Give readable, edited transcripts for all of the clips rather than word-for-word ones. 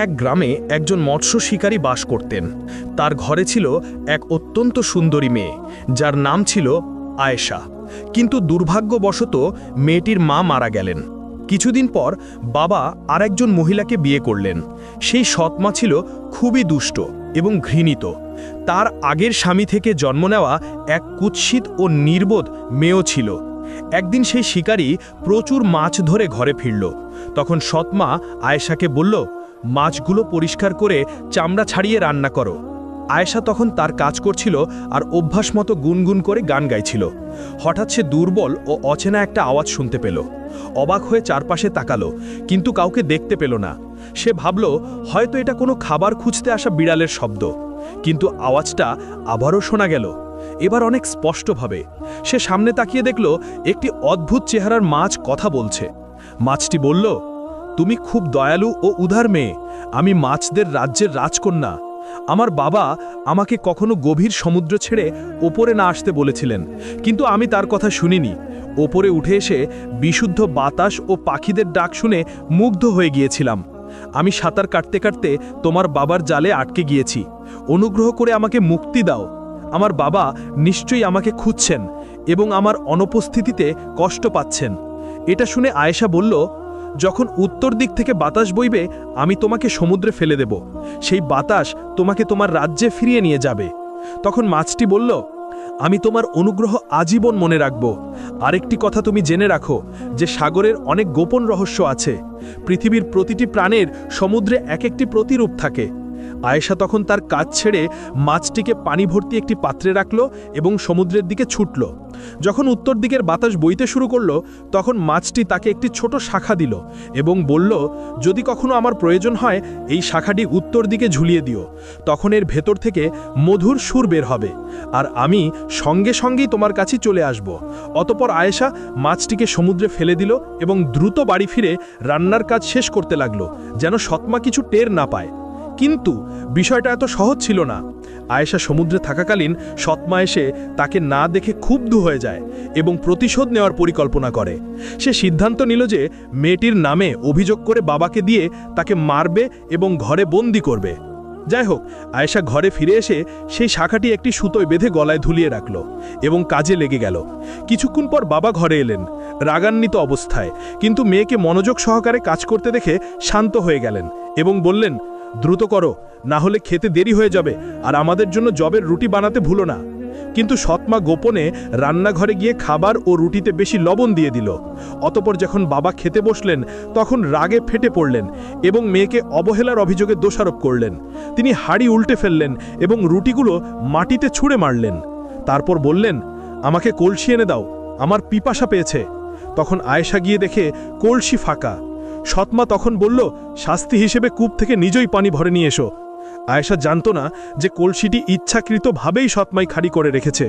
এক গ্রামে একজন মৎস্য শিকারী বাস করতেন। তার ঘরে ছিল এক অত্যন্ত সুন্দরী মেয়ে, যার নাম ছিল আয়েশা। কিন্তু দুর্ভাগ্যবশত মেয়েটির মা মারা গেলেন। কিছুদিন পর বাবা আরেকজন মহিলাকে বিয়ে করলেন। সেই সৎমা ছিল খুবই দুষ্ট এবং ঘৃণিত। তার আগের স্বামী থেকে জন্ম নেওয়া এক কুৎসিত ও নির্বোধ মেয়েও ছিল। একদিন সেই শিকারী প্রচুর মাছ ধরে ঘরে ফিরল। তখন সৎমা আয়েশাকে বলল, মাছগুলো পরিষ্কার করে চামড়া ছাড়িয়ে রান্না করো। আয়েশা তখন তার কাজ করছিল আর অভ্যাস মতো গুনগুন করে গান গাইছিল। হঠাৎ সে দুর্বল ও অচেনা একটা আওয়াজ শুনতে পেল। অবাক হয়ে চারপাশে তাকালো, কিন্তু কাউকে দেখতে পেল না। সে ভাবল হয়তো এটা কোনো খাবার খুঁজতে আসা বিড়ালের শব্দ। কিন্তু আওয়াজটা আবারও শোনা গেল, এবার অনেক স্পষ্টভাবে। সে সামনে তাকিয়ে দেখল একটি অদ্ভুত চেহারার মাছ কথা বলছে। মাছটি বলল, তুমি খুব দয়ালু ও উদার মেয়ে। আমি মাছদের রাজ্যের রাজকন্যা। আমার বাবা আমাকে কখনো গভীর সমুদ্র ছেড়ে ওপরে না আসতে বলেছিলেন, কিন্তু আমি তার কথা শুনিনি। ওপরে উঠে এসে বিশুদ্ধ বাতাস ও পাখিদের ডাক শুনে মুগ্ধ হয়ে গিয়েছিলাম। আমি সাঁতার কাটতে কাটতে তোমার বাবার জালে আটকে গিয়েছি। অনুগ্রহ করে আমাকে মুক্তি দাও। আমার বাবা নিশ্চয়ই আমাকে খুঁজছেন এবং আমার অনুপস্থিতিতে কষ্ট পাচ্ছেন। এটা শুনে আয়েশা বলল, যখন উত্তর দিক থেকে বাতাস বইবে আমি তোমাকে সমুদ্রে ফেলে দেব। সেই বাতাস তোমাকে তোমার রাজ্যে ফিরিয়ে নিয়ে যাবে। তখন মাছটি বলল, আমি তোমার অনুগ্রহ আজীবন মনে রাখব। আরেকটি কথা তুমি জেনে রাখো যে সাগরের অনেক গোপন রহস্য আছে। পৃথিবীর প্রতিটি প্রাণের সমুদ্রে এক একটি প্রতিরূপ থাকে। আয়েশা তখন তার কাজ ছেড়ে মাছটিকে পানি ভর্তি একটি পাত্রে রাখল এবং সমুদ্রের দিকে ছুটল। যখন উত্তর দিকের বাতাস বইতে শুরু করল, তখন মাছটি তাকে একটি ছোট শাখা দিল এবং বলল, যদি কখনো আমার প্রয়োজন হয় এই শাখাটি উত্তর দিকে ঝুলিয়ে দিও। তখন এর ভেতর থেকে মধুর সুর বের হবে, আর আমি সঙ্গে সঙ্গেই তোমার কাছে চলে আসব। অতপর আয়েশা মাছটিকে সমুদ্রে ফেলে দিল এবং দ্রুত বাড়ি ফিরে রান্নার কাজ শেষ করতে লাগলো, যেন সৎমা কিছু টের না পায়। কিন্তু বিষয়টা এত সহজ ছিল না। আয়েশা সমুদ্রে থাকাকালীন সৎমা এসে তাকে না দেখে ক্ষুব্ধ হয়ে যায় এবং প্রতিশোধ নেওয়ার পরিকল্পনা করে। সে সিদ্ধান্ত নিল যে মেয়েটির নামে অভিযোগ করে বাবাকে দিয়ে তাকে মারবে এবং ঘরে বন্দি করবে। যাই হোক, আয়েশা ঘরে ফিরে এসে সেই শাখাটি একটি সুতোয় বেঁধে গলায় ঝুলিয়ে রাখল এবং কাজে লেগে গেল। কিছুক্ষণ পর বাবা ঘরে এলেন, রাগান্বিত অবস্থায়, কিন্তু মেয়েকে মনোযোগ সহকারে কাজ করতে দেখে শান্ত হয়ে গেলেন এবং বললেন, দ্রুত করো, না হলে খেতে দেরি হয়ে যাবে, আর আমাদের জন্য জবের রুটি বানাতে ভুলো না। কিন্তু সৎমা গোপনে রান্নাঘরে গিয়ে খাবার ও রুটিতে বেশি লবণ দিয়ে দিল। অতপর যখন বাবা খেতে বসলেন, তখন রাগে ফেটে পড়লেন এবং মেয়েকে অবহেলার অভিযোগে দোষারোপ করলেন। তিনি হাঁড়ি উল্টে ফেললেন এবং রুটিগুলো মাটিতে ছুঁড়ে মারলেন। তারপর বললেন, আমাকে কলসি এনে দাও, আমার পিপাসা পেয়েছে। তখন আয়েশা গিয়ে দেখে কলসি ফাঁকা। সৎমা তখন বলল, শাস্তি হিসেবে কূপ থেকে নিজেই পানি ভরে নিয়ে এসো। আয়েশা জানত না যে কলসিটি ইচ্ছাকৃতভাবেই সৎমাই খালি করে রেখেছে,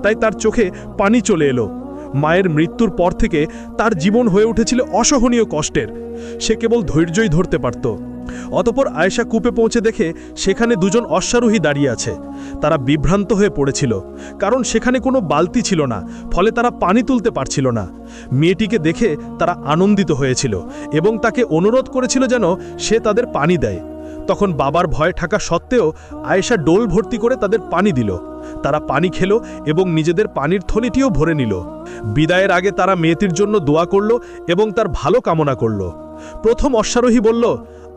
তাই তার চোখে পানি চলে এলো। মায়ের মৃত্যুর পর থেকে তার জীবন হয়ে উঠেছিল অসহনীয় কষ্টের। সে কেবল ধৈর্যই ধরতে পারত। অতপর আয়েশা কূপে পৌঁছে দেখে সেখানে দুজন অশ্বারোহী দাঁড়িয়ে আছে। তারা বিভ্রান্ত হয়ে পড়েছিল, কারণ সেখানে কোনো বালতি ছিল না, ফলে তারা পানি তুলতে পারছিল না। মেয়েটিকে দেখে তারা আনন্দিত হয়েছিল এবং তাকে অনুরোধ করেছিল যেন সে তাদের পানি দেয়। তখন বাবার ভয় থাকা সত্ত্বেও আয়েশা ডোল ভর্তি করে তাদের পানি দিল। তারা পানি খেল এবং নিজেদের পানির থলিটিও ভরে নিল। বিদায়ের আগে তারা মেয়েটির জন্য দোয়া করল এবং তার ভালো কামনা করল। প্রথম অশ্বারোহী বলল,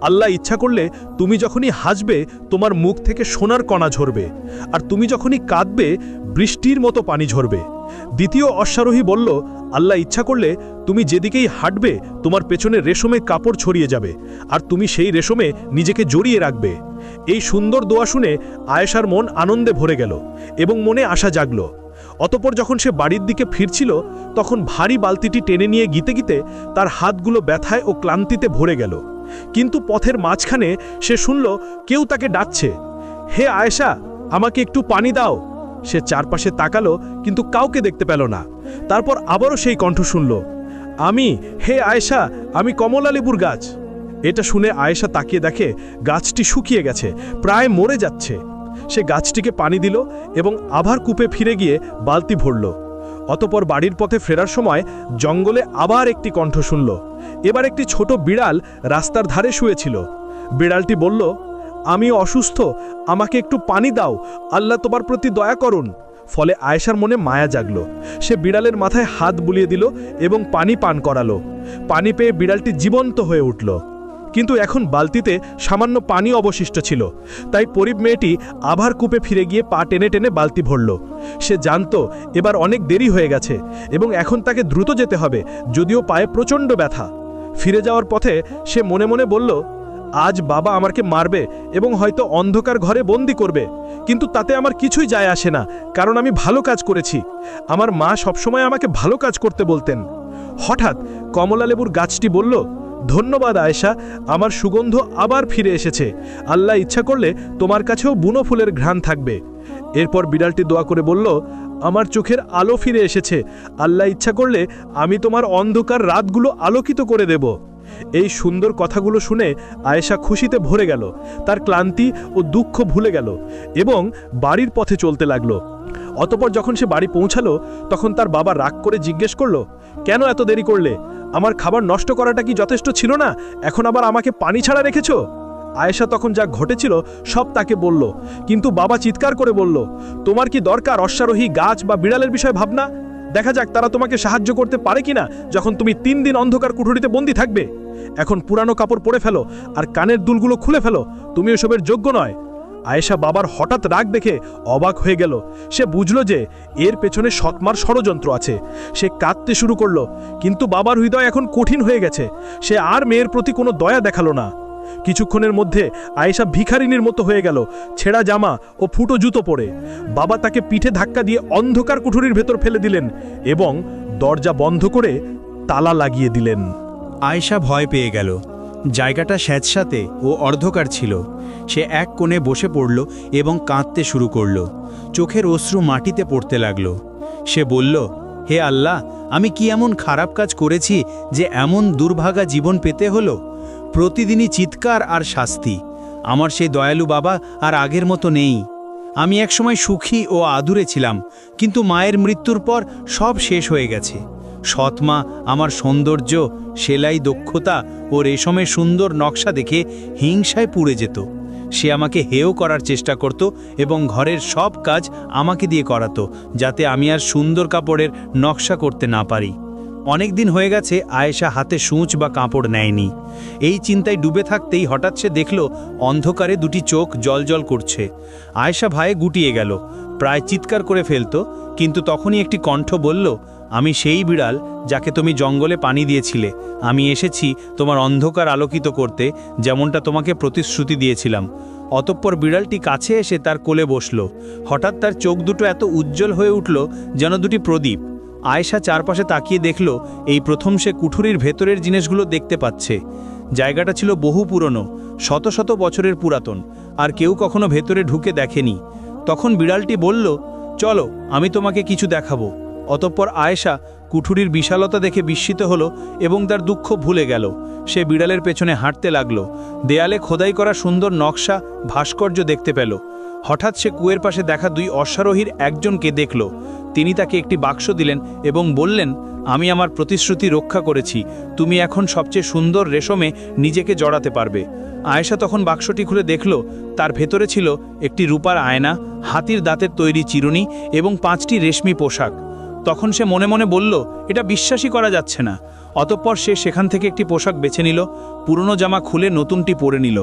আল্লাহ ইচ্ছা করলে তুমি যখনই হাসবে তোমার মুখ থেকে সোনার কণা ঝরবে, আর তুমি যখনই কাঁদবে বৃষ্টির মতো পানি ঝরবে। দ্বিতীয় অশ্বারোহী বলল, আল্লাহ ইচ্ছা করলে তুমি যেদিকেই হাঁটবে তোমার পেছনে রেশমে কাপড় ছড়িয়ে যাবে, আর তুমি সেই রেশমে নিজেকে জড়িয়ে রাখবে। এই সুন্দর দোয়া শুনে আয়েশার মন আনন্দে ভরে গেল এবং মনে আশা জাগল। অতপর যখন সে বাড়ির দিকে ফিরছিল, তখন ভারী বালতিটি টেনে নিয়ে গিতে গিতে তার হাতগুলো ব্যথায় ও ক্লান্তিতে ভরে গেল। কিন্তু পথের মাঝখানে সে শুনল কেউ তাকে ডাকছে, হে আয়েশা, আমাকে একটু পানি দাও। সে চারপাশে তাকালো, কিন্তু কাউকে দেখতে পেল না। তারপর আবারও সেই কণ্ঠ শুনল, হে আয়েশা, আমি কমলা লেবুর গাছ। এটা শুনে আয়েশা তাকিয়ে দেখে গাছটি শুকিয়ে গেছে, প্রায় মরে যাচ্ছে। সে গাছটিকে পানি দিল এবং আবার কূপে ফিরে গিয়ে বালতি ভরল। অতপর বাড়ির পথে ফেরার সময় জঙ্গলে আবার একটি কণ্ঠ শুনল। এবার একটি ছোট বিড়াল রাস্তার ধারে শুয়েছিল। বিড়ালটি বলল, আমি অসুস্থ, আমাকে একটু পানি দাও, আল্লাহ তোমার প্রতি দয়া করুন। ফলে আয়েশার মনে মায়া জাগল। সে বিড়ালের মাথায় হাত বুলিয়ে দিল এবং পানি পান করালো। পানি পেয়ে বিড়ালটি জীবন্ত হয়ে উঠল। কিন্তু এখন বালতিতে সামান্য পানি অবশিষ্ট ছিল, তাই পরিব মেয়েটি আবার কূপে ফিরে গিয়ে পা টেনে টেনে বালতি ভরল। সে জানত এবার অনেক দেরি হয়ে গেছে এবং এখন তাকে দ্রুত যেতে হবে, যদিও পায়ে প্রচণ্ড ব্যথা। ফিরে যাওয়ার পথে সে মনে মনে বলল, আজ বাবা আমাকে মারবে এবং হয়তো অন্ধকার ঘরে বন্দি করবে, কিন্তু তাতে আমার কিছুই যায় আসে না, কারণ আমি ভালো কাজ করেছি। আমার মা সবসময় আমাকে ভালো কাজ করতে বলতেন। হঠাৎ কমলালেবুর গাছটি বলল, ধন্যবাদ আয়েশা, আমার সুগন্ধ আবার ফিরে এসেছে। আল্লাহ ইচ্ছা করলে তোমার কাছেও বুনো ফুলের ঘ্রাণ থাকবে। এরপর বিড়ালটি দোয়া করে বলল, আমার চোখের আলো ফিরে এসেছে। আল্লাহ ইচ্ছা করলে আমি তোমার অন্ধকার রাতগুলো আলোকিত করে দেব। এই সুন্দর কথাগুলো শুনে আয়েশা খুশিতে ভরে গেল। তার ক্লান্তি ও দুঃখ ভুলে গেল এবং বাড়ির পথে চলতে লাগলো। অতঃপর যখন সে বাড়ি পৌঁছালো, তখন তার বাবা রাগ করে জিজ্ঞেস করল, কেন এত দেরি করলে? আমার খাবার নষ্ট করাটা কি যথেষ্ট ছিল না? এখন আবার আমাকে পানি ছাড়া রেখেছো? আয়েশা তখন যা ঘটেছিল সব তাকে বলল, কিন্তু বাবা চিৎকার করে বলল, তোমার কি দরকার অশ্বারোহী গাছ বা বিড়ালের বিষয় ভাবনা? দেখা যাক তারা তোমাকে সাহায্য করতে পারে কিনা যখন তুমি 3 দিন অন্ধকার কুঠুরিতে বন্দী থাকবে। এখন পুরানো কাপড় পরে ফেলো আর কানের দুলগুলো খুলে ফেলো, তুমি এসবের যোগ্য নয়। আয়েশা বাবার হঠাৎ রাগ দেখে অবাক হয়ে গেল। সে বুঝল যে এর পেছনে সৎমার ষড়যন্ত্র আছে। সে কাঁদতে শুরু করলো, কিন্তু বাবার হৃদয় এখন কঠিন হয়ে গেছে। সে আর মেয়ের প্রতি কোনো দয়া দেখালো না। কিছুক্ষণের মধ্যে আয়েশা ভিখারিনীর মতো হয়ে গেল, ছেঁড়া জামা ও ফুটো জুতো পরে। বাবা তাকে পিঠে ধাক্কা দিয়ে অন্ধকার কুঠুরির ভেতর ফেলে দিলেন এবং দরজা বন্ধ করে তালা লাগিয়ে দিলেন। আয়েশা ভয় পেয়ে গেল। জায়গাটা স্যাঁতস্যাঁতে ও অর্ধকার ছিল। সে এক কোণে বসে পড়ল এবং কাঁদতে শুরু করল। চোখের অশ্রু মাটিতে পড়তে লাগল। সে বলল, হে আল্লাহ, আমি কি এমন খারাপ কাজ করেছি যে এমন দুর্ভাগা জীবন পেতে হলো? প্রতিদিনই চিৎকার আর শাস্তি। আমার সেই দয়ালু বাবা আর আগের মতো নেই। আমি একসময় সুখী ও আদুরে ছিলাম, কিন্তু মায়ের মৃত্যুর পর সব শেষ হয়ে গেছে। সৎমা আমার সৌন্দর্য, সেলাই দক্ষতা ও রেশমের সুন্দর নকশা দেখে হিংসায় পুড়ে যেত। সে আমাকে হেয় করার চেষ্টা করত এবং ঘরের সব কাজ আমাকে দিয়ে করাতো, যাতে আমি আর সুন্দর কাপড়ের নকশা করতে না পারি। অনেক দিন হয়ে গেছে আয়েশা হাতে সূঁচ বা কাপড় নেয়নি। এই চিন্তায় ডুবে থাকতেই হঠাৎ সে দেখল অন্ধকারে দুটি চোখ জলজল করছে। আয়েশা ভয়ে গুটিয়ে গেল, প্রায় চিৎকার করে ফেলত, কিন্তু তখনই একটি কণ্ঠ বলল, আমি সেই বিড়াল যাকে তুমি জঙ্গলে পানি দিয়েছিলে। আমি এসেছি তোমার অন্ধকার আলোকিত করতে, যেমনটা তোমাকে প্রতিশ্রুতি দিয়েছিলাম। অতঃপর বিড়ালটি কাছে এসে তার কোলে বসল। হঠাৎ তার চোখ দুটো এত উজ্জ্বল হয়ে উঠল যেন দুটি প্রদীপ। আয়েশা চারপাশে তাকিয়ে দেখল এই প্রথম সে কুঠুরির ভেতরের জিনিসগুলো দেখতে পাচ্ছে। জায়গাটা ছিল বহু পুরনো, শত শত বছরের পুরাতন, আর কেউ কখনো ভেতরে ঢুকে দেখেনি। তখন বিড়ালটি বলল, চলো, আমি তোমাকে কিছু দেখাবো। অতঃপর আয়েশা কুঠুরির বিশালতা দেখে বিস্মিত হলো এবং তার দুঃখ ভুলে গেল। সে বিড়ালের পেছনে হাঁটতে লাগল। দেয়ালে খোদাই করা সুন্দর নকশা, ভাস্কর্য দেখতে পেল। হঠাৎ সে কুয়ের পাশে দেখা 2 অশ্বারোহীর একজনকে দেখল। তিনি তাকে একটি বাক্স দিলেন এবং বললেন, আমি আমার প্রতিশ্রুতি রক্ষা করেছি। তুমি এখন সবচেয়ে সুন্দর রেশমে নিজেকে জড়াতে পারবে। আয়েশা তখন বাক্সটি খুলে দেখল তার ভেতরে ছিল একটি রূপার আয়না, হাতির দাঁতের তৈরি চিরুনি এবং 5টি রেশমি পোশাক। তখন সে মনে মনে বলল, এটা বিশ্বাসই করা যাচ্ছে না। অতঃপর সে সেখান থেকে একটি পোশাক বেছে নিল, পুরনো জামা খুলে নতুনটি পরে নিল।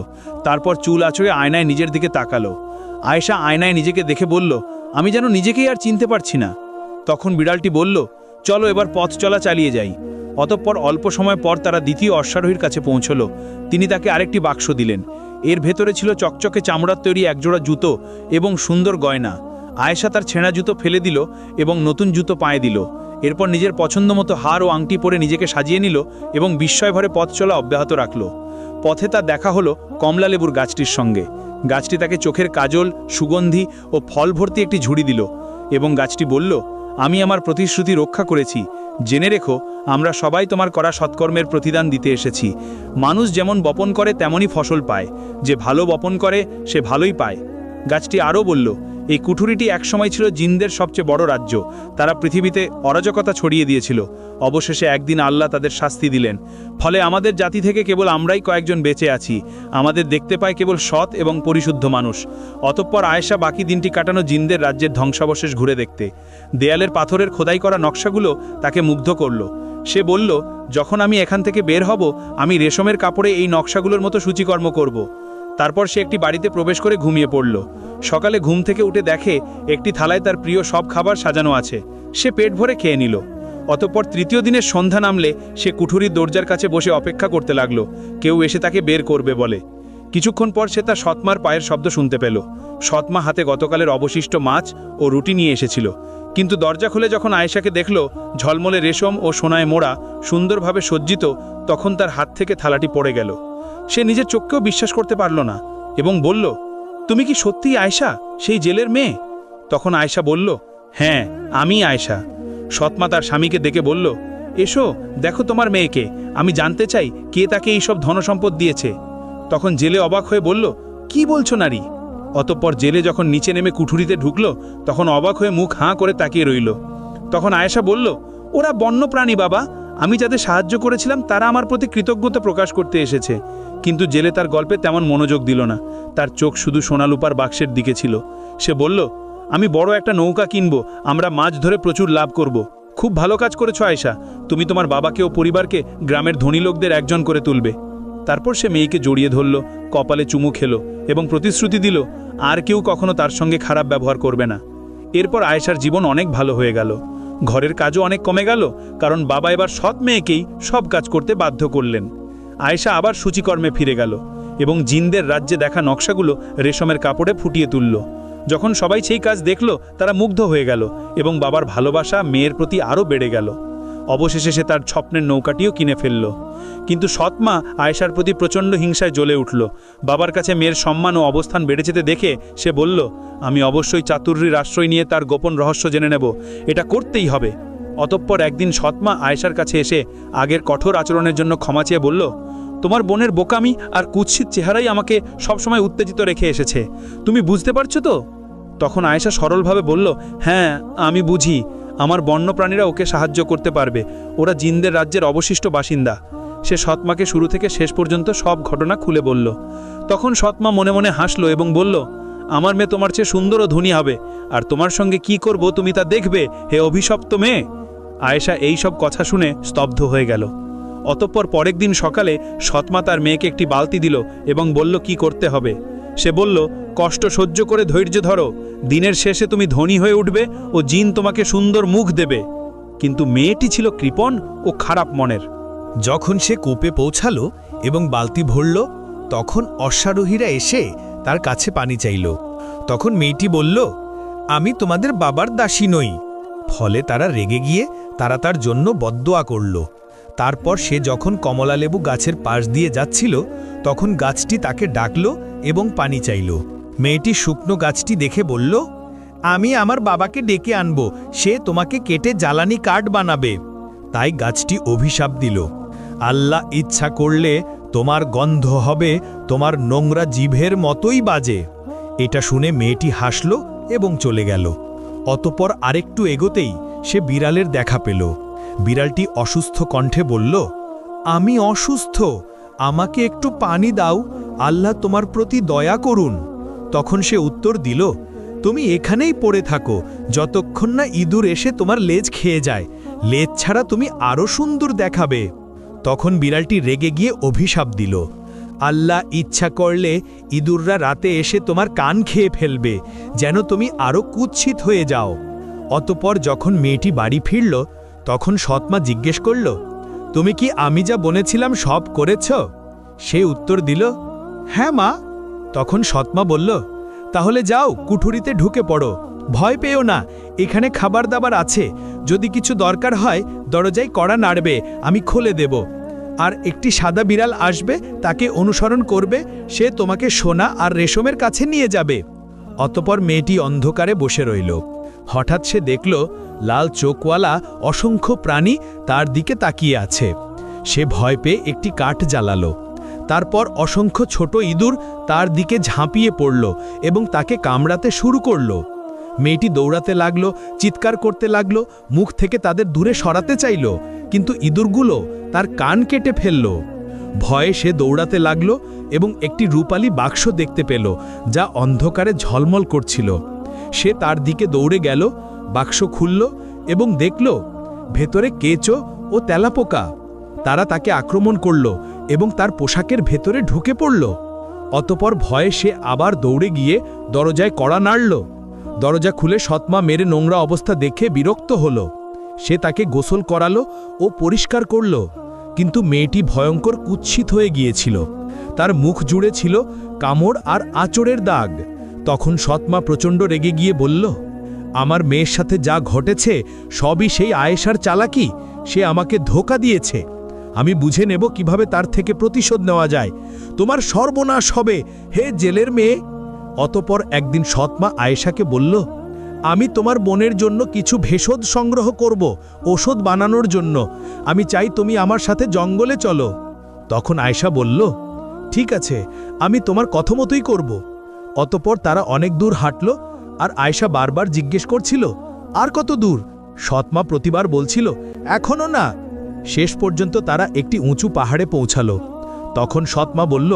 তারপর চুল আঁচড়ে আয়নায় নিজের দিকে তাকালো। আয়েশা আয়নায় নিজেকে দেখে বলল, আমি যেন নিজেকেই আর চিনতে পারছি না। তখন বিড়ালটি বলল, চলো এবার পথ চলা চালিয়ে যাই। অতঃপর অল্প সময় পর তারা দ্বিতীয় অশ্বারোহীর কাছে পৌঁছল। তিনি তাকে আরেকটি বাক্স দিলেন। এর ভেতরে ছিল চকচকে চামড়ার তৈরি একজোড়া জুতো এবং সুন্দর গয়না। আয়েশা তার ছেঁড়া জুতো ফেলে দিল এবং নতুন জুতো পায়ে দিল। এরপর নিজের পছন্দ মতো হার ও আংটি পরে নিজেকে সাজিয়ে নিল এবং বিস্ময় ভরে পথ চলা অব্যাহত রাখল। পথে তার দেখা হলো কমলালেবুর গাছটির সঙ্গে। গাছটি তাকে চোখের কাজল, সুগন্ধি ও ফল ভর্তি একটি ঝুড়ি দিল এবং গাছটি বলল, আমি আমার প্রতিশ্রুতি রক্ষা করেছি। জেনে রেখো, আমরা সবাই তোমার করা সৎকর্মের প্রতিদান দিতে এসেছি। মানুষ যেমন বপন করে তেমনই ফসল পায়। যে ভালো বপন করে সে ভালোই পায়। গাছটি আরও বলল, এই কুঠুরিটি একসময় ছিল জিনদের সবচেয়ে বড় রাজ্য। তারা পৃথিবীতে অরাজকতা ছড়িয়ে দিয়েছিল। অবশেষে একদিন আল্লাহ তাদের শাস্তি দিলেন। ফলে আমাদের জাতি থেকে কেবল আমরাই কয়েকজন বেঁচে আছি। আমাদের দেখতে পায় কেবল সৎ এবং পরিশুদ্ধ মানুষ। অতঃপর আয়েশা বাকি দিনটি কাটানো জিনদের রাজ্যের ধ্বংসাবশেষ ঘুরে দেখতে। দেয়ালের পাথরের খোদাই করা নকশাগুলো তাকে মুগ্ধ করল। সে বলল, যখন আমি এখান থেকে বের হব, আমি রেশমের কাপড়ে এই নকশাগুলোর মতো সূচিকর্ম করব। তারপর সে একটি বাড়িতে প্রবেশ করে ঘুমিয়ে পড়ল। সকালে ঘুম থেকে উঠে দেখে একটি থালায় তার প্রিয় সব খাবার সাজানো আছে। সে পেট ভরে খেয়ে নিল। অতঃপর তৃতীয় দিনের সন্ধ্যা নামলে সে কুঠুরির দরজার কাছে বসে অপেক্ষা করতে লাগলো, কেউ এসে তাকে বের করবে বলে। কিছুক্ষণ পর সে তার সৎমার পায়ের শব্দ শুনতে পেল। সৎমা হাতে গতকালের অবশিষ্ট মাছ ও রুটি নিয়ে এসেছিল। কিন্তু দরজা খুলে যখন আয়েশাকে দেখল ঝলমলে রেশম ও সোনায় মোড়া, সুন্দরভাবে সজ্জিত, তখন তার হাত থেকে থালাটি পড়ে গেল। সে নিজের চোখকেও বিশ্বাস করতে পারল না এবং বলল, তুমি কি সত্যিই আয়েশা, সেই জেলের মেয়ে? তখন আয়েশা বলল, হ্যাঁ, আমি আয়েশা। সৎমা তার স্বামীকে ডেকে বলল, এসো, দেখো তোমার মেয়েকে। আমি জানতে চাই কে তাকে এইসব ধনসম্পদ দিয়েছে। তখন জেলে অবাক হয়ে বলল, কি বলছো নারী? অতঃপর জেলে যখন নিচে নেমে কুঠুরিতে ঢুকল, তখন অবাক হয়ে মুখ হাঁ করে তাকিয়ে রইল। তখন আয়েশা বলল, ওরা বন্য প্রাণী বাবা। আমি যাদের সাহায্য করেছিলাম তারা আমার প্রতি কৃতজ্ঞতা প্রকাশ করতে এসেছে। কিন্তু জেলে তার গল্পে তেমন মনোযোগ দিল না। তার চোখ শুধু সোনালুপার বাক্সের দিকে ছিল। সে বলল, আমি বড় একটা নৌকা কিনব, আমরা মাছ ধরে প্রচুর লাভ করব। খুব ভালো কাজ করেছো আয়েশা, তুমি তোমার বাবাকে ও পরিবারকে গ্রামের ধনী লোকদের একজন করে তুলবে। তারপর সে মেয়েকে জড়িয়ে ধরল, কপালে চুমু খেল এবং প্রতিশ্রুতি দিল আর কেউ কখনো তার সঙ্গে খারাপ ব্যবহার করবে না। এরপর আয়েশার জীবন অনেক ভালো হয়ে গেল। ঘরের কাজও অনেক কমে গেল, কারণ বাবা এবার সৎ মেয়েকেই সব কাজ করতে বাধ্য করলেন। আয়েশা আবার সূচিকর্মে ফিরে গেল এবং জিনদের রাজ্যে দেখা নকশাগুলো রেশমের কাপড়ে ফুটিয়ে তুলল। যখন সবাই সেই কাজ দেখল, তারা মুগ্ধ হয়ে গেল এবং বাবার ভালোবাসা মেয়ের প্রতি আরও বেড়ে গেল। অবশেষে সে তার স্বপ্নের নৌকাটিও কিনে ফেলল। কিন্তু সৎমা আয়েশার প্রতি প্রচণ্ড হিংসায় জ্বলে উঠল। বাবার কাছে মেয়ের সম্মান ও অবস্থান বেড়ে যেতে দেখে সে বলল, আমি অবশ্যই চাতুর্যের আশ্রয় নিয়ে তার গোপন রহস্য জেনে নেব, এটা করতেই হবে। অতঃপর একদিন সৎমা আয়েশার কাছে এসে আগের কঠোর আচরণের জন্য ক্ষমা চেয়ে বলল, তোমার বোনের বোকামি আর কুৎসিত চেহারাই আমাকে সবসময় উত্তেজিত রেখে এসেছে। তুমি বুঝতে পারছো তো? তখন আয়েশা সরলভাবে বলল, হ্যাঁ, আমি বুঝি। আমার বন্যপ্রাণীরা ওকে সাহায্য করতে পারবে। ওরা জিনদের রাজ্যের অবশিষ্ট বাসিন্দা। সে সৎমাকে শুরু থেকে শেষ পর্যন্ত সব ঘটনা খুলে বলল। তখন সৎমা মনে মনে হাসল এবং বলল, আমার মেয়ে তোমার চেয়ে সুন্দর ও ধনী হবে, আর তোমার সঙ্গে কি করব তুমি তা দেখবে, হে অভিশপ্ত মেয়ে। আয়েশা এই সব কথা শুনে স্তব্ধ হয়ে গেল। অতঃপর পরের দিন সকালে সৎমা তার মেয়েকে একটি বালতি দিল এবং বলল কি করতে হবে। সে বলল, কষ্ট সহ্য করে ধৈর্য ধরো, দিনের শেষে তুমি ধনী হয়ে উঠবে ও জিন তোমাকে সুন্দর মুখ দেবে। কিন্তু মেয়েটি ছিল কৃপণ ও খারাপ মনের। যখন সে কূপে পৌঁছালো এবং বালতি ভরল, তখন অশ্বারোহীরা এসে তার কাছে পানি চাইল। তখন মেয়েটি বলল, আমি তোমাদের বাবার দাসী নই। ফলে তারা রেগে গিয়ে তারা তার জন্য বদদোয়া করল। তারপর সে যখন কমলালেবু গাছের পাশ দিয়ে যাচ্ছিল, তখন গাছটি তাকে ডাকল এবং পানি চাইল। মেয়েটি শুকনো গাছটি দেখে বলল, আমি আমার বাবাকে ডেকে আনব, সে তোমাকে কেটে জ্বালানি কাঠ বানাবে। তাই গাছটি অভিশাপ দিল, আল্লাহ ইচ্ছা করলে তোমার গন্ধ হবে তোমার নোংরা জিভের মতোই বাজে। এটা শুনে মেয়েটি হাসল এবং চলে গেল। অতঃপর আরেকটু এগোতেই সে বিড়ালের দেখা পেল। বিড়ালটি অসুস্থ কণ্ঠে বলল, আমি অসুস্থ, আমাকে একটু পানি দাও, আল্লাহ তোমার প্রতি দয়া করুন। তখন সে উত্তর দিল, তুমি এখানেই পড়ে থাকো যতক্ষণ না ইঁদুর এসে তোমার লেজ খেয়ে যায়। লেজ ছাড়া তুমি আরও সুন্দর দেখাবে। তখন বিড়ালটি রেগে গিয়ে অভিশাপ দিল, আল্লাহ ইচ্ছা করলে ইঁদুররা রাতে এসে তোমার কান খেয়ে ফেলবে, যেন তুমি আরও কুৎসিত হয়ে যাও। অতঃপর যখন মেয়েটি বাড়ি ফিরল, তখন সৎমা জিজ্ঞেস করল, তুমি কি আমি যা বলেছিলাম সব করেছ? সে উত্তর দিল, হ্যাঁ মা। তখন সৎমা বলল, তাহলে যাও, কুঠুরিতে ঢুকে পড়ো, ভয় পেও না, এখানে খাবার দাবার আছে, যদি কিছু দরকার হয় দরজায় কড়া নাড়বে, আমি খুলে দেব। আর একটি সাদা বিড়াল আসবে, তাকে অনুসরণ করবে, সে তোমাকে সোনা আর রেশমের কাছে নিয়ে যাবে। অতঃপর মেয়েটি অন্ধকারে বসে রইল। হঠাৎ সে দেখল লাল চোখওয়ালা অসংখ্য প্রাণী তার দিকে তাকিয়ে আছে। সে ভয় পেয়ে একটি কাঠ জ্বালালো। তারপর অসংখ্য ছোট ইঁদুর তার দিকে ঝাঁপিয়ে পড়ল এবং তাকে কামড়াতে শুরু করল। মেয়েটি দৌড়াতে লাগলো, চিৎকার করতে লাগলো, মুখ থেকে তাদের দূরে সরাতে চাইল, কিন্তু ইঁদুরগুলো তার কান কেটে ফেলল। ভয়ে সে দৌড়াতে লাগলো এবং একটি রূপালী বাক্স দেখতে পেল, যা অন্ধকারে ঝলমল করছিল। সে তার দিকে দৌড়ে গেল, বাক্স খুলল এবং দেখল ভেতরে কেঁচো ও তেলাপোকা। তারা তাকে আক্রমণ করল এবং তার পোশাকের ভেতরে ঢুকে পড়ল। অতপর ভয়ে সে আবার দৌড়ে গিয়ে দরজায় কড়া নাড়ল। দরজা খুলে সৎমা মেরে নোংরা অবস্থা দেখে বিরক্ত হল। সে তাকে গোসল করালো ও পরিষ্কার করল, কিন্তু মেয়েটি ভয়ঙ্কর কুৎসিত হয়ে গিয়েছিল। তার মুখ জুড়ে ছিল কামড় আর আঁচড়ের দাগ। তখন সৎমা প্রচণ্ড রেগে গিয়ে বলল, আমার মেয়ের সাথে যা ঘটেছে সবই সেই আয়েশার চালাকি। সে আমাকে ধোঁকা দিয়েছে। আমি বুঝে নেব কিভাবে তার থেকে প্রতিশোধ নেওয়া যায়। তোমার সর্বনাশ হবে, হে জেলের মেয়ে। অতপর একদিন সৎমা আয়েশাকে বলল, আমি তোমার বোনের জন্য কিছু ভেষজ সংগ্রহ করব, ওষুধ বানানোর জন্য। আমি চাই তুমি আমার সাথে জঙ্গলে চলো। তখন আয়েশা বলল, ঠিক আছে, আমি তোমার কথা মতোই করব। অতপর তারা অনেক দূর হাঁটল, আর আয়েশা বারবার জিজ্ঞেস করছিল, আর কত দূর? সৎমা প্রতিবার বলছিল, এখনো না। শেষ পর্যন্ত তারা একটি উঁচু পাহাড়ে পৌঁছালো। তখন সৎমা বলল,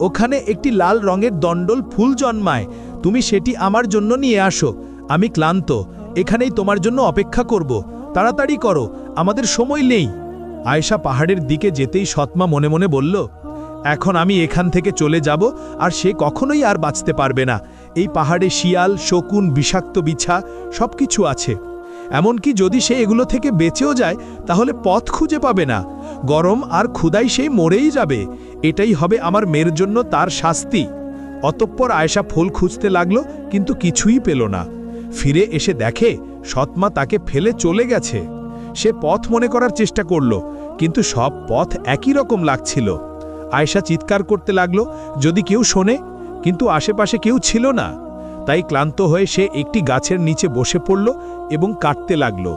ওখানে একটি লাল রঙের দণ্ডল ফুল জন্মায়, তুমি সেটি আমার জন্য নিয়ে আসো। আমি ক্লান্ত, এখানেই তোমার জন্য অপেক্ষা করব। তাড়াতাড়ি করো, আমাদের সময় নেই। আয়েশা পাহাড়ের দিকে যেতেই সৎমা মনে মনে বলল, এখন আমি এখান থেকে চলে যাব, আর সে কখনোই আর বাঁচতে পারবে না। এই পাহাড়ে শিয়াল, শকুন, বিষাক্ত বিছা সবকিছু আছে। এমনকি যদি সে এগুলো থেকে বেঁচেও যায়, তাহলে পথ খুঁজে পাবে না। গরম আর ক্ষুধায় সেই মরেই যাবে। এটাই হবে আমার মেয়ের জন্য তার শাস্তি। অতঃপর আয়েশা ফুল খুঁজতে লাগলো, কিন্তু কিছুই পেল না। ফিরে এসে দেখে সৎমা তাকে ফেলে চলে গেছে। সে পথ মনে করার চেষ্টা করল, কিন্তু সব পথ একই রকম লাগছিল। আয়েশা চিৎকার করতে লাগলো, যদি কেউ শোনে, কিন্তু আশেপাশে কেউ ছিল না। তাই ক্লান্ত হয়ে সে একটি গাছের নিচে বসে পড়ল এবং কাটতে লাগল।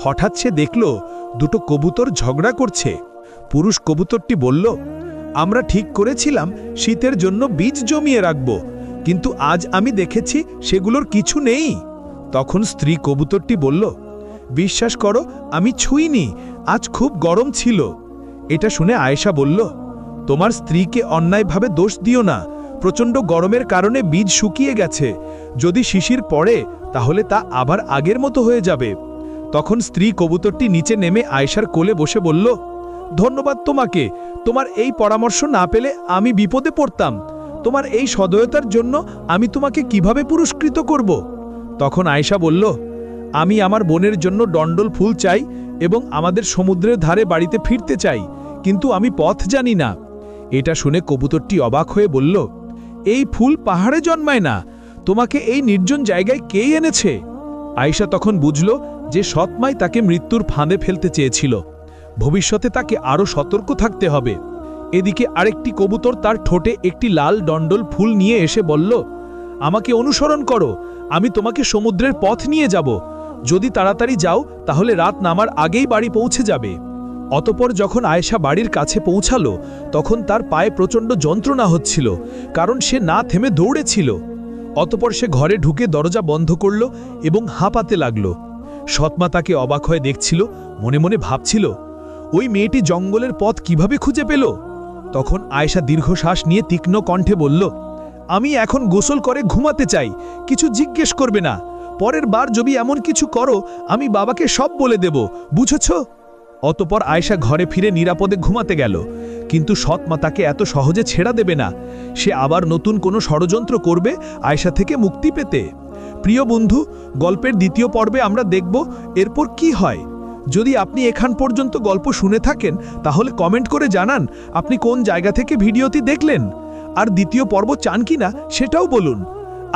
হঠাৎ সে দেখল দুটো কবুতর ঝগড়া করছে। পুরুষ কবুতরটি বলল, আমরা ঠিক করেছিলাম শীতের জন্য বীজ জমিয়ে রাখব, কিন্তু আজ আমি দেখেছি সেগুলোর কিছু নেই। তখন স্ত্রী কবুতরটি বলল, বিশ্বাস করো, আমি ছুঁইনি, আজ খুব গরম ছিল। এটা শুনে আয়েশা বলল, তোমার স্ত্রীকে অন্যায়ভাবে দোষ দিও না। প্রচণ্ড গরমের কারণে বীজ শুকিয়ে গেছে। যদি শিশির পড়ে তাহলে তা আবার আগের মতো হয়ে যাবে। তখন স্ত্রী কবুতরটি নিচে নেমে আয়েশার কোলে বসে বলল, ধন্যবাদ তোমাকে। তোমার এই পরামর্শ না পেলে আমি বিপদে পড়তাম। তোমার এই সদয়তার জন্য আমি তোমাকে কিভাবে পুরস্কৃত করব? তখন আয়েশা বলল, আমি আমার বোনের জন্য ডণ্ডল ফুল চাই এবং আমাদের সমুদ্রের ধারে বাড়িতে ফিরতে চাই, কিন্তু আমি পথ জানি না। এটা শুনে কবুতরটি অবাক হয়ে বলল, এই ফুল পাহাড়ে জন্মায় না, তোমাকে এই নির্জন জায়গায় কে এনেছে? আয়েশা তখন বুঝল যে সৎমাই তাকে মৃত্যুর ফাঁদে ফেলতে চেয়েছিল। ভবিষ্যতে তাকে আরও সতর্ক থাকতে হবে। এদিকে আরেকটি কবুতর তার ঠোঁটে একটি লাল ডণ্ডল ফুল নিয়ে এসে বলল, আমাকে অনুসরণ করো, আমি তোমাকে সমুদ্রের পথ নিয়ে যাব। যদি তাড়াতাড়ি যাও তাহলে রাত নামার আগেই বাড়ি পৌঁছে যাবে। অতপর যখন আয়েশা বাড়ির কাছে পৌঁছালো, তখন তার পায়ে প্রচণ্ড যন্ত্রণা হচ্ছিল, কারণ সে না থেমে দৌড়েছিল। অতপর সে ঘরে ঢুকে দরজা বন্ধ করল এবং হাঁপাতে লাগল। সৎমা তাকে অবাক হয়ে দেখছিল, মনে মনে ভাবছিল, ওই মেয়েটি জঙ্গলের পথ কিভাবে খুঁজে পেল? তখন আয়েশা দীর্ঘশ্বাস নিয়ে তীক্ষ্ণ কণ্ঠে বলল, আমি এখন গোসল করে ঘুমাতে চাই, কিছু জিজ্ঞেস করবে না। পরের বার যদি এমন কিছু করো, আমি বাবাকে সব বলে দেব, বুঝেছ? অতপর আয়েশা ঘরে ফিরে নিরাপদে ঘুমাতে গেল, কিন্তু সৎমা তাকে এত সহজে ছেড়া দেবে না। সে আবার নতুন কোনো ষড়যন্ত্র করবে আয়েশা থেকে মুক্তি পেতে। প্রিয় বন্ধু, গল্পের দ্বিতীয় পর্বে আমরা দেখব এরপর কি হয়। যদি আপনি এখান পর্যন্ত গল্প শুনে থাকেন, তাহলে কমেন্ট করে জানান আপনি কোন জায়গা থেকে ভিডিওটি দেখলেন, আর দ্বিতীয় পর্ব চান কিনা সেটাও বলুন।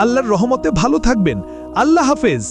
আল্লাহর রহমতে ভালো থাকবেন। আল্লাহ হাফেজ।